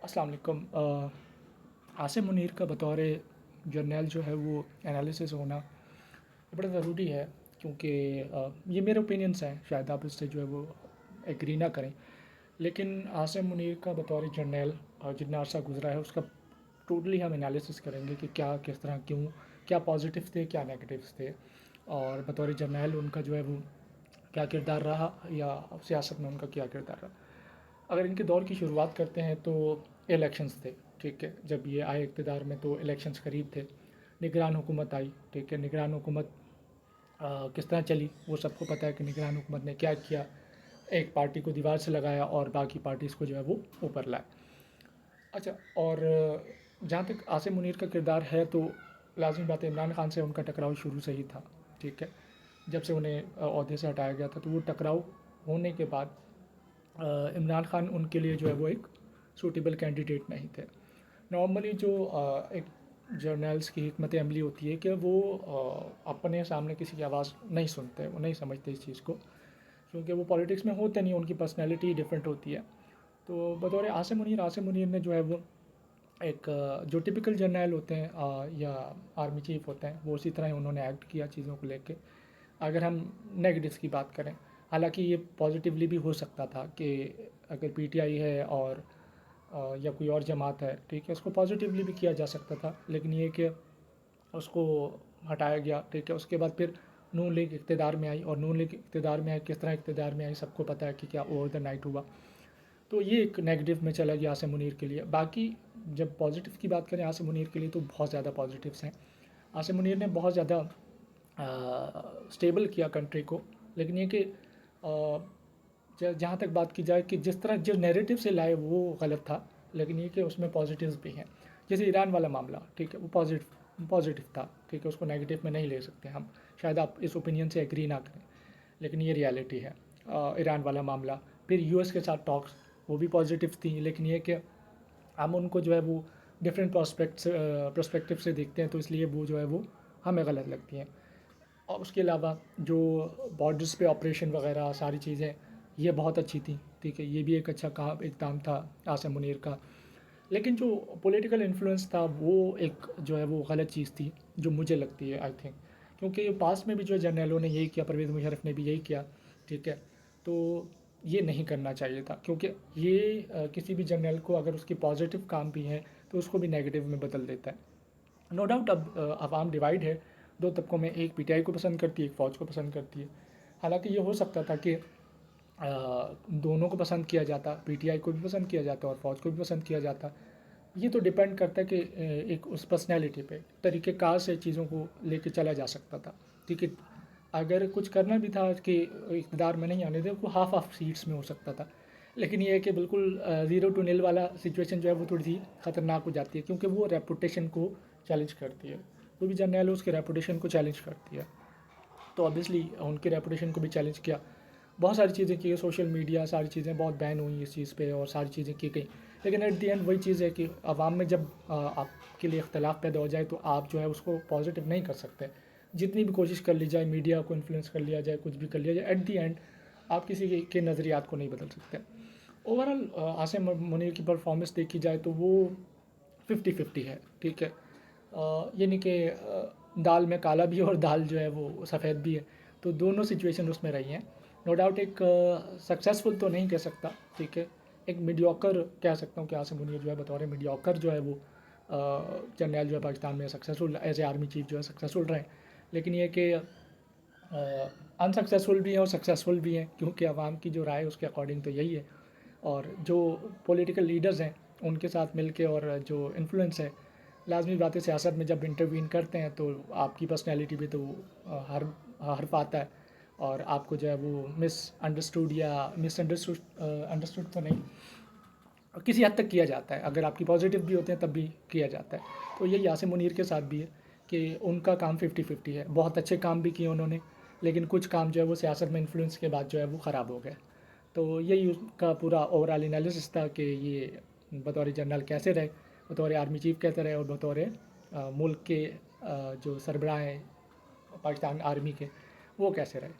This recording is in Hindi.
अस्सलाम वालेकुम। आसिम मुनीर का बतौर जर्नैल जो है वो एनालिसिस होना बड़ा ज़रूरी है, क्योंकि ये मेरे ओपिनियंस हैं, शायद आप इससे जो है वो एग्री ना करें। लेकिन आसिम मुनीर का बतौर जर्नैल जितना अरसा गुजरा है उसका टोटली हम एनालिसिस करेंगे कि क्या, किस तरह, क्यों, क्या पॉजिटिव थे, क्या नेगेटिव्स थे, और बतौर जर्नैल उनका जो है वो क्या किरदार रहा या सियासत में उनका क्या किरदार रहा। अगर इनके दौर की शुरुआत करते हैं तो इलेक्शंस थे, ठीक है। जब ये आए इक़्तिदार में तो इलेक्शंस करीब थे, निगरान हुकूमत आई, ठीक है। निगरान हुकूमत किस तरह चली वो सबको पता है कि निगरान हुकूमत ने क्या किया। एक पार्टी को दीवार से लगाया और बाकी पार्टीज़ को जो है वो ऊपर लाए। अच्छा, और जहाँ तक आसिम मुनीर का किरदार है तो लाज़मी बात है, इमरान खान से उनका टकराव शुरू से ही था, ठीक है। जब से उन्हें ओहदे से हटाया गया था तो वो टकराव होने के बाद इमरान खान उनके लिए जो है वो एक सूटेबल कैंडिडेट नहीं थे। नॉर्मली जो एक जर्नल्स की हिकमत अमली होती है कि वो अपने सामने किसी की आवाज़ नहीं सुनते, वो नहीं समझते इस चीज़ को, क्योंकि वो पॉलिटिक्स में होते नहीं, उनकी पर्सनैलिटी डिफरेंट होती है। तो बतौर आसिम मुनीर ने जो है वो एक जो टिपिकल जर्नल होते हैं या आर्मी चीफ होते हैं, वो उसी तरह उन्होंने एक्ट किया चीज़ों को लेके। अगर हम नेगेटिव्स की बात करें, हालांकि ये पॉजिटिवली भी हो सकता था कि अगर पीटीआई है और या कोई और जमात है, ठीक है, उसको पॉजिटिवली भी किया जा सकता था, लेकिन ये कि उसको हटाया गया, ठीक है। उसके बाद फिर नून लीग इक़्तिदार में आई, और नून लीग इक़्तिदार में आई, किस तरह इक़्तिदार में आई सबको पता है कि क्या ओवर द नाइट हुआ। तो ये एक नेगेटिव में चला गया आसिम मुनीर के लिए। बाकी जब पॉजिटिव की बात करें आसिम मुनीर के लिए तो बहुत ज़्यादा पॉजिटिव्स हैं। आसिम मुनीर ने बहुत ज़्यादा स्टेबल किया कंट्री को, लेकिन ये कि जहाँ तक बात की जाए कि जिस तरह जिस नैरेटिव से लाए वो गलत था, लेकिन ये कि उसमें पॉजिटिव्स भी हैं। जैसे ईरान वाला मामला, ठीक है, वो पॉजिटिव था, ठीक है, उसको नेगेटिव में नहीं ले सकते हम। शायद आप इस ओपिनियन से एग्री ना करें, लेकिन ये रियलिटी है। ईरान वाला मामला, फिर यूएस के साथ टॉक्स, वो भी पॉजिटिव थी, लेकिन ये कि हम उनको जो है वो डिफरेंट पर्सपेक्टिव से देखते हैं, तो इसलिए वो जो है वो हमें गलत लगती हैं। और उसके अलावा जो बॉर्डर्स पे ऑपरेशन वगैरह सारी चीज़ें, ये बहुत अच्छी थी, ठीक है, ये भी एक अच्छा काम इक़दाम था आसिम मुनीर का। लेकिन जो पॉलिटिकल इन्फ्लुएंस था वो एक जो है वो गलत चीज़ थी, जो मुझे लगती है, आई थिंक, क्योंकि पास में भी जो जर्नैलों ने यही किया, परवेज़ मुशर्रफ ने भी यही किया, ठीक है। तो ये नहीं करना चाहिए था, क्योंकि ये किसी भी जर्नल को अगर उसकी पॉजिटिव काम भी है तो उसको भी नेगेटिव में बदल देता है। नो डाउट अब अवाम डिवाइड है दो तबकों में, एक पीटीआई को पसंद करती है, एक फ़ौज को पसंद करती है। हालांकि ये हो सकता था कि दोनों को पसंद किया जाता, पीटीआई को भी पसंद किया जाता और फ़ौज को भी पसंद किया जाता। ये तो डिपेंड करता है कि एक उस पर्सनैलिटी पे, तरीक़ेकार से चीज़ों को लेके चला जा सकता था, ठीक है। अगर कुछ करना भी था कि इक़्तिदार में नहीं आने दें, वो हाफ़ हाफ़ सीट्स में हो सकता था। लेकिन ये है कि बिल्कुल 0 टू निल वाला सिचुएशन जो है वो थोड़ी-सी ख़तरनाक हो जाती है, क्योंकि वो रेपुटेशन को चैलेंज करती है। कोई भी जर्नल उसके रेपुटेशन को चैलेंज करती है, तो ऑब्वियसली उनके रेपुटेशन को भी चैलेंज किया। बहुत सारी चीज़ें की, सोशल मीडिया सारी चीज़ें बहुत बैन हुई इस चीज़ पे और सारी चीज़ें की गई। लेकिन एट द एंड वही चीज़ है कि आवाम में जब आपके लिए इख्तलाफ पैदा हो जाए तो आप जो है उसको पॉजिटिव नहीं कर सकते। जितनी भी कोशिश कर ली जाए, मीडिया को इन्फ्लुएंस कर लिया जाए, कुछ भी कर लिया जाए, एट द एंड आप किसी के नज़रियात को नहीं बदल सकते। ओवरऑल आसिम मुनीर की परफॉर्मेंस देखी जाए तो वो 50-50 है, ठीक है। यानी कि दाल में काला भी है और दाल जो है वो सफ़ेद भी है, तो दोनों सिचुएशन उसमें रही हैं। नो डाउट एक सक्सेसफुल तो नहीं कह सकता, ठीक है, एक मीडियोकर कह सकता हूँ कि आसिम मुनीर जो है बतौर मीडियोकर जो है वो जर्नैल जो है पाकिस्तान में successful as a army chief जो है सक्सेसफुल रहे। लेकिन ये कि अनसक्सेसफुल भी हैं और सक्सेसफुल भी हैं, क्योंकि आवाम की जो राय है उसके अकॉर्डिंग तो यही है। और जो पॉलिटिकल लीडर्स हैं उनके साथ मिलके और जो इन्फ्लुएंस है, लाजमी बात है, सियासत में जब इंटरवीन करते हैं तो आपकी पर्सनैलिटी भी तो हर हर्फ आता है, और आपको जो है वो मिसअंडरस्टूड या मिसअंडरस्टूड अंडरस्टूड तो नहीं, किसी हद तक किया जाता है। अगर आपकी पॉजिटिव भी होते हैं तब भी किया जाता है। तो यही आसिम मुनीर के साथ भी है कि उनका काम 50-50 है। बहुत अच्छे काम भी किए उन्होंने, लेकिन कुछ काम जो है वो सियासत में इन्फ्लुएंस के बाद जो है वो ख़राब हो गए। तो यही उसका पूरा ओवरऑल एनालिसिस था कि ये बतौर जनरल कैसे रहे, बतौर आर्मी चीफ कैसे रहे, और बतौर मुल्क के जो सरबराह हैं पाकिस्तान आर्मी के, वो कैसे रहे।